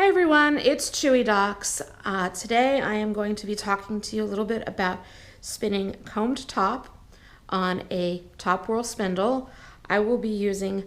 Hi everyone, it's Chewy Docs. Today I am going to be talking to you a little bit about spinning combed top on a top whorl spindle. I will be using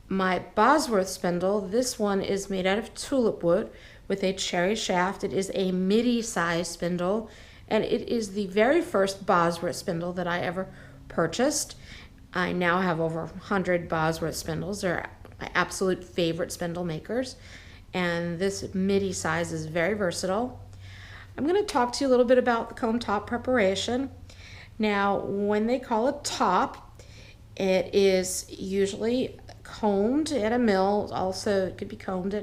my Bosworth spindle. This one is made out of tulip wood with a cherry shaft. It is a Midi size spindle, and it is the very first Bosworth spindle that I ever purchased. I now have over 100 Bosworth spindles. They're my absolute favorite spindle makers. And this Midi size is very versatile. I'm going to talk to you a little bit about the comb top preparation. Now, when they call it top, it is usually combed at a mill. Also, it could be combed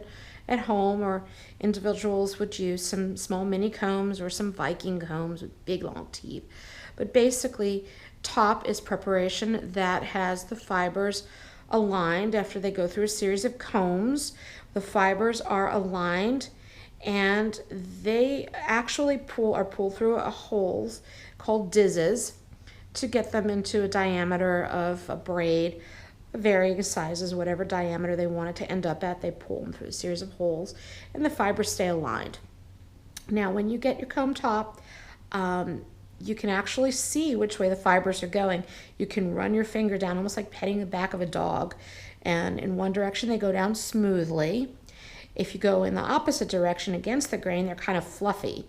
at home, or individuals would use some small mini combs or some Viking combs with big long teeth. But basically, top is preparation that has the fibers aligned after they go through a series of combs. The fibers are aligned and they actually are pulled through holes called dizzes to get them into a diameter of a braid, varying sizes, whatever diameter they want it to end up at. They pull them through a series of holes and the fibers stay aligned. Now, when you get your comb top, you can actually see which way the fibers are going. You can run your finger down, almost like petting the back of a dog. And in one direction, they go down smoothly. If you go in the opposite direction against the grain, they're kind of fluffy.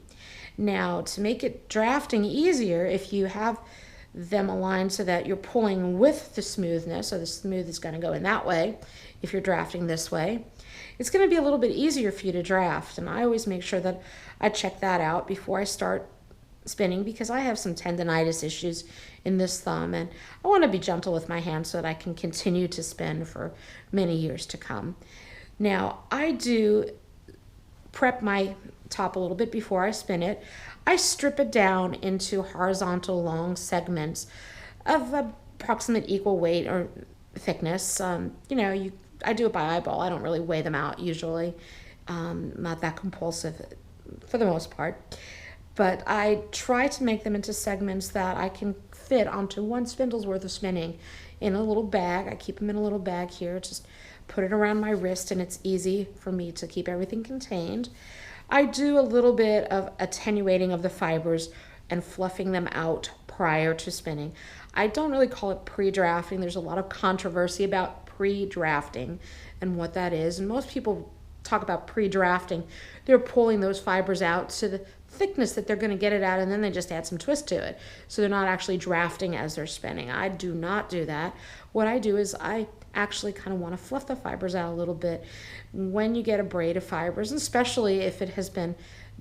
Now, to make it drafting easier, if you have them aligned so that you're pulling with the smoothness, so the smooth is going to go in that way, if you're drafting this way, it's going to be a little bit easier for you to draft. And I always make sure that I check that out before I start spinning, because I have some tendonitis issues in this thumb, and I want to be gentle with my hand so that I can continue to spin for many years to come. Now, I do prep my top a little bit before I spin it. I strip it down into horizontal long segments of approximate equal weight or thickness. I do it by eyeball. I don't really weigh them out usually. Not that compulsive for the most part. But I try to make them into segments that I can fit onto one spindle's worth of spinning in a little bag. I keep them in a little bag here, just put it around my wrist, and it's easy for me to keep everything contained. I do a little bit of attenuating of the fibers and fluffing them out prior to spinning. I don't really call it pre-drafting. There's a lot of controversy about pre-drafting and what that is, and most people talk about pre-drafting. They're pulling those fibers out to the thickness that they're going to get it at, and then they just add some twist to it. So they're not actually drafting as they're spinning. I do not do that. What I do is I actually kind of want to fluff the fibers out a little bit. When you get a braid of fibers, especially if it has been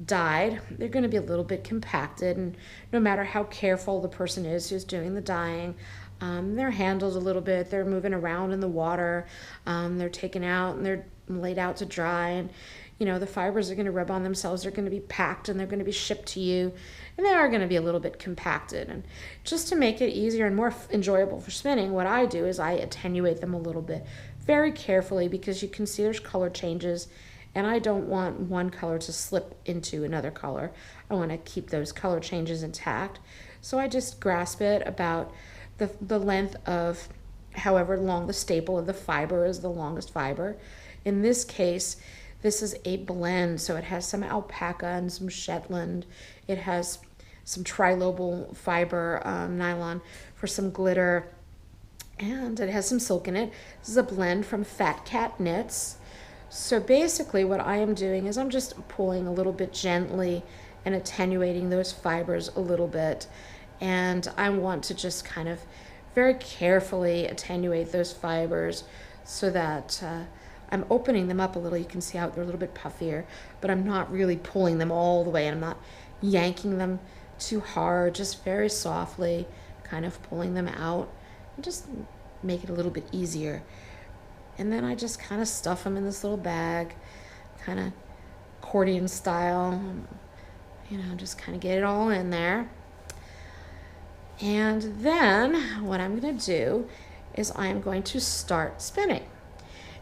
dyed, they're going to be a little bit compacted, and no matter how careful the person is who's doing the dyeing, they're handled a little bit. They're moving around in the water. They're taken out and they're laid out to dry, and the fibers are going to rub on themselves. They're going to be packed and they're going to be shipped to you, and they are going to be a little bit compacted. And just to make it easier and more enjoyable for spinning, what I do is I attenuate them a little bit very carefully, because you can see there's color changes, and I don't want one color to slip into another color. I want to keep those color changes intact. So I just grasp it about the length of however long the staple of the fiber is, the longest fiber. In this case, this is a blend, so it has some alpaca and some Shetland. It has some trilobal fiber nylon for some glitter, and it has some silk in it. This is a blend from Fat Cat Knits. So basically what I am doing is I'm just pulling a little bit gently and attenuating those fibers a little bit. And I want to just kind of very carefully attenuate those fibers so that I'm opening them up a little. You can see how they're a little bit puffier, but I'm not really pulling them all the way. I'm not yanking them too hard, just very softly kind of pulling them out and just make it a little bit easier. And then I just kind of stuff them in this little bag, kind of accordion style, just kind of get it all in there. And then what I'm going to do is I'm going to start spinning.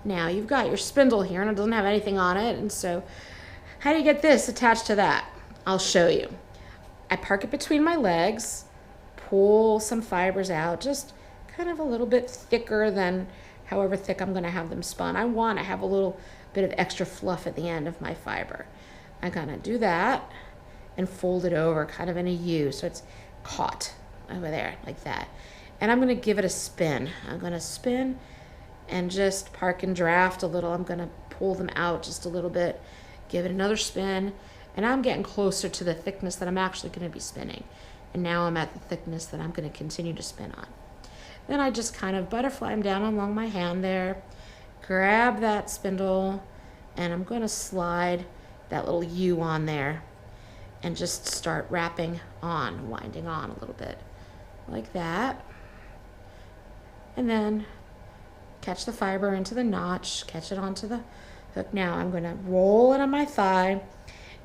Now, you've got your spindle here, and it doesn't have anything on it, and so how do you get this attached to that? I'll show you. I park it between my legs, pull some fibers out, just kind of a little bit thicker than however thick I'm going to have them spun. I want to have a little bit of extra fluff at the end of my fiber. I'm gonna do that and fold it over kind of in a U so it's caught over there like that. And I'm gonna give it a spin. I'm gonna spin and just park and draft a little. I'm gonna pull them out just a little bit, give it another spin, and I'm getting closer to the thickness that I'm actually gonna be spinning. And now I'm at the thickness that I'm gonna continue to spin on. Then I just kind of butterfly them down along my hand there, grab that spindle, and I'm gonna slide that little U on there and just start wrapping on, winding on a little bit, like that. And then catch the fiber into the notch, catch it onto the hook. Now I'm gonna roll it on my thigh,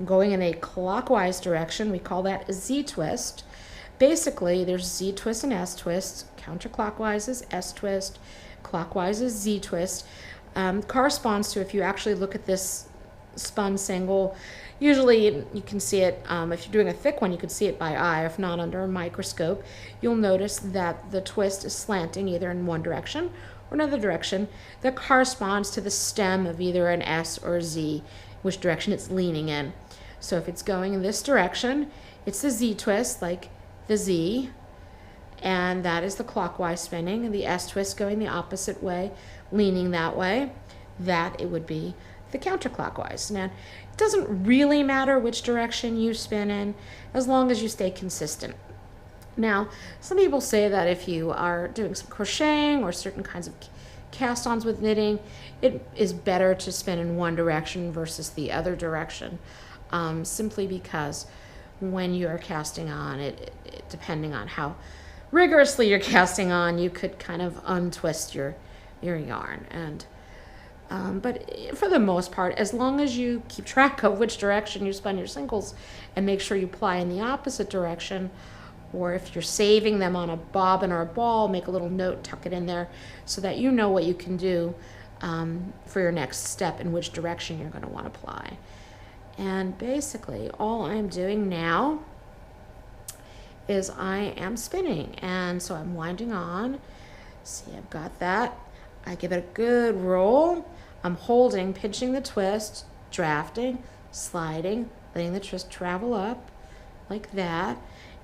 going in a clockwise direction. We call that a Z-twist. Basically, there's Z-twist and S-twist. Counterclockwise is S-twist, clockwise is Z-twist. Corresponds to, if you actually look at this spun single, usually you can see it, if you're doing a thick one, you can see it by eye. If not, under a microscope, you'll notice that the twist is slanting either in one direction or another direction that corresponds to the stem of either an S or a Z, which direction it's leaning in. So if it's going in this direction, it's the Z twist, like the Z, and that is the clockwise spinning, and the S twist going the opposite way, leaning that way, that it would be the counterclockwise. Now, it doesn't really matter which direction you spin in, as long as you stay consistent. Now, some people say that if you are doing some crocheting or certain kinds of cast-ons with knitting, it is better to spin in one direction versus the other direction, simply because when you're casting on, it depending on how rigorously you're casting on, you could kind of untwist your yarn. And but for the most part, as long as you keep track of which direction you spun your singles and make sure you ply in the opposite direction, or if you're saving them on a bobbin or a ball, make a little note, tuck it in there so that you know what you can do for your next step in which direction you're going to want to ply. And basically all I'm doing now is I am spinning, and so I'm winding on. See, I've got that. I give it a good roll. I'm holding, pinching the twist, drafting, sliding, letting the twist travel up like that.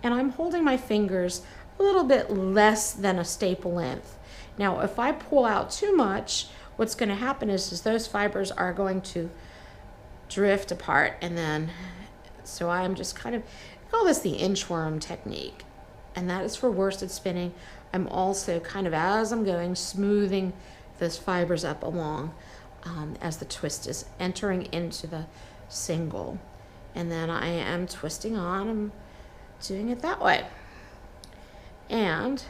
And I'm holding my fingers a little bit less than a staple length. Now, if I pull out too much, what's going to happen is those fibers are going to drift apart, and then, so I'm just kind of, I call this the inchworm technique, and that is for worsted spinning. I'm also kind of, as I'm going, smoothing those fibers up along as the twist is entering into the single, and then I am twisting on. I'm doing it that way, and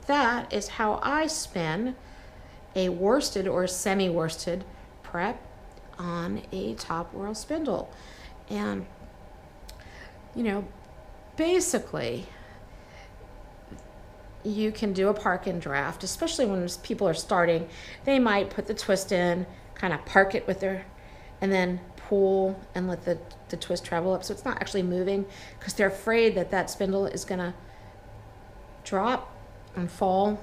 that is how I spin a worsted or semi-worsted prep on a top whorl spindle. And you know, basically you can do a park and draft, especially when people are starting. They might put the twist in, kind of park it with their, and then pull and let the twist travel up, so it's not actually moving, because they're afraid that that spindle is gonna drop and fall,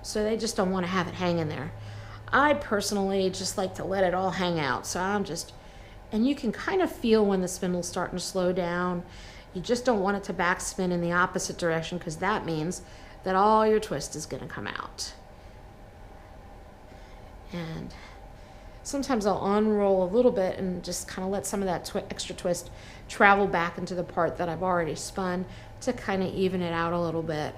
so they just don't want to have it hanging there. I personally just like to let it all hang out, so I'm just, and you can kind of feel when the spindle's starting to slow down. You just don't want it to backspin in the opposite direction, because that means that all your twist is going to come out. And sometimes I'll unroll a little bit and just kind of let some of that extra twist travel back into the part that I've already spun to kind of even it out a little bit.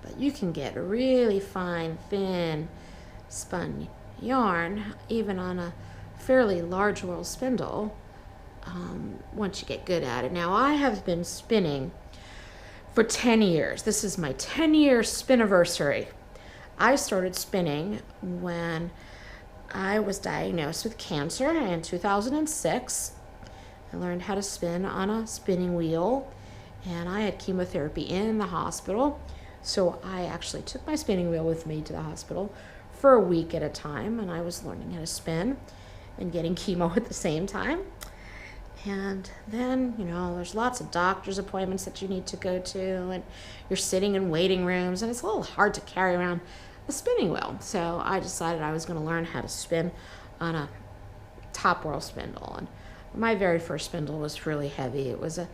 But you can get really fine, thin spun yarn even on a fairly large whorl spindle once you get good at it. Now, I have been spinning for 10 years. This is my 10-year spinniversary. I started spinning when I was diagnosed with cancer in 2006. I learned how to spin on a spinning wheel, and I had chemotherapy in the hospital. So I actually took my spinning wheel with me to the hospital for a week at a time, and I was learning how to spin and getting chemo at the same time. And then, you know, there's lots of doctor's appointments that you need to go to, and you're sitting in waiting rooms, and it's a little hard to carry around a spinning wheel. So I decided I was going to learn how to spin on a top whorl spindle. And my very first spindle was really heavy. It was a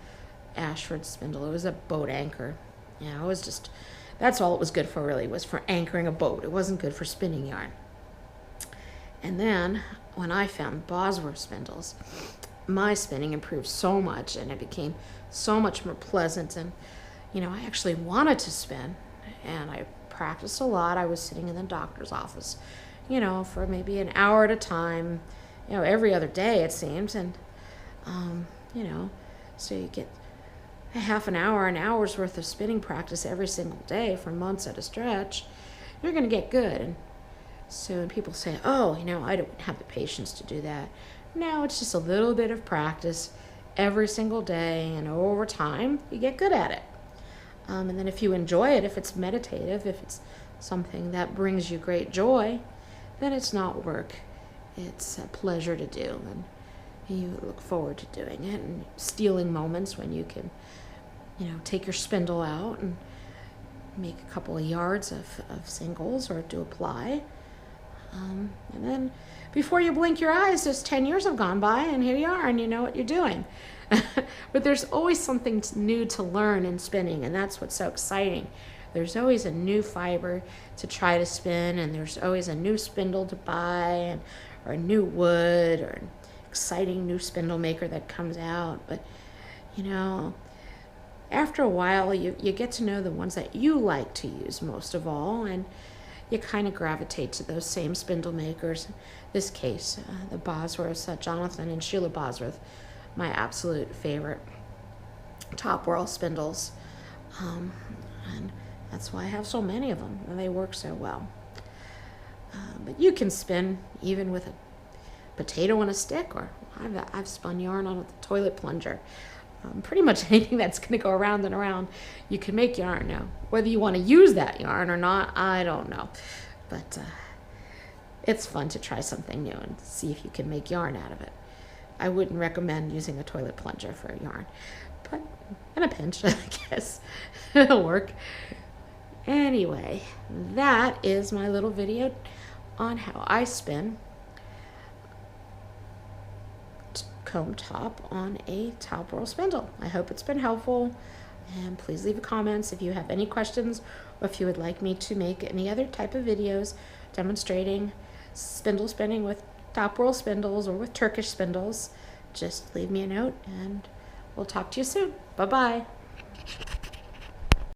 Ashford spindle. It was a boat anchor. Yeah, it was just, that's all it was good for really, was for anchoring a boat. It wasn't good for spinning yarn. And then when I found Bosworth spindles, my spinning improved so much and it became so much more pleasant. And, you know, I actually wanted to spin and I practiced a lot. I was sitting in the doctor's office, you know, for maybe an hour at a time, you know, every other day it seems. And, you know, so you get a half an hour's worth of spinning practice every single day for months at a stretch, you're going to get good. And so when people say, oh, you know, I don't have the patience to do that. No, it's just a little bit of practice every single day, and over time, you get good at it. And then if you enjoy it, if it's meditative, if it's something that brings you great joy, then it's not work. It's a pleasure to do, and you look forward to doing it, and stealing moments when you can, you know, take your spindle out and make a couple of yards of singles or do a ply. And then before you blink your eyes, there's 10 years have gone by and here you are and you know what you're doing. But there's always something new to learn in spinning, and that's what's so exciting. There's always a new fiber to try to spin, and there's always a new spindle to buy, or a new wood, or an exciting new spindle maker that comes out. But, you know, after a while, you get to know the ones that you like to use most of all, and you kind of gravitate to those same spindle makers. In this case, the Bosworths, Jonathan and Sheila Bosworth, my absolute favorite top whorl spindles. And that's why I have so many of them, and they work so well. But you can spin even with a potato on a stick, or I've spun yarn on a toilet plunger. Pretty much anything that's going to go around and around, you can make yarn now. Whether you want to use that yarn or not, I don't know. But it's fun to try something new and see if you can make yarn out of it. I wouldn't recommend using a toilet plunger for yarn, but in a pinch, I guess it'll work. Anyway, that is my little video on how I spin comb top on a top whorl spindle. I hope it's been helpful, and please leave comments if you have any questions or if you would like me to make any other type of videos demonstrating spindle spinning with top whorl spindles or with Turkish spindles. Just leave me a note and we'll talk to you soon. Bye-bye.